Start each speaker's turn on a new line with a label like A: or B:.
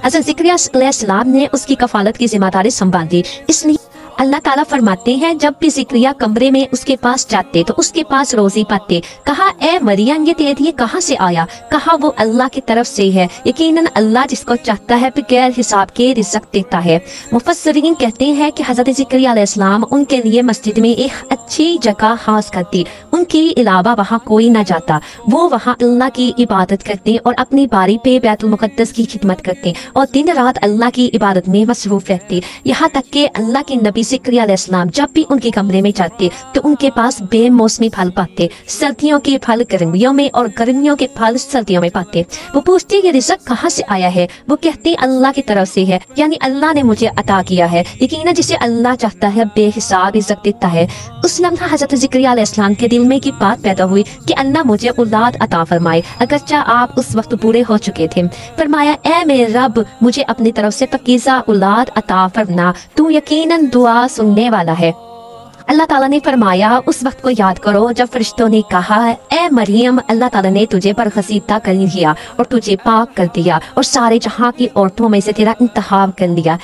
A: हज़रत ज़करिया अलैहिस्सलाम ने उसकी कफालत की जिम्मेदारी संभाली। इसलिए अल्लाह ताला फरमाते हैं जब भी ज़करिया कमरे में उसके पास जाते तो उसके पास रोज़ी पाते। कहा ए मरियम ये तेरे लिए कहाँ से आया? कहा वो अल्लाह की तरफ से है। यकीनन अल्लाह जिसको चाहता है बगैर हिसाब के रिज़्क़ देता है। मुफस्सिरीन कहते हैं कि हज़रत ज़करिया अलैहिस्सलाम उनके लिए मस्जिद में एक अच्छी जगह खास करती, उनके अलावा वहाँ कोई न जाता। वो वहाँ अल्लाह की इबादत करते और अपनी बारी पे बैतुल मुक़द्दस की खिदमत करते और दिन रात अल्लाह की इबादत में मसरूफ़ रहते। यहाँ तक कि अल्लाह के नबी ज़करिया अलैहिस्सलाम जब भी उनके कमरे में जाते तो उनके पास बेमौसमी फल पाते। सर्दियों के फल गर्मियों में और गर्मियों के फल सर्दियों में पाते। वो पूछते ये रिज़्क़ कहाँ से आया है? वो कहते अल्लाह की तरफ से है, यानी अल्लाह ने मुझे अता किया है। यकीनन जिसे अल्लाह चाहता है बेहिसाब रिज़्क़ देता है। उस लम्हा हज़रत ज़करिया अलैहिस्सलाम के दिल में की बात पैदा हुई कि अल्लाह मुझे औलाद अता फरमाए, अगरचे आप उस वक्त बूढ़े हो चुके थे। फरमाया ए मेरे रब मुझे अपनी तरफ से पकीज़ा औलाद अता फरमा, तू यकीनन दुआ सुनने वाला है। अल्लाह ताला ने फरमाया उस वक्त को याद करो जब फरिश्तों ने कहा ए मरियम अल्लाह ताला ने तुझे बरगज़ीदा कर लिया और तुझे पाक कर दिया और सारे जहां की औरतों में से तेरा इंतखाब कर लिया।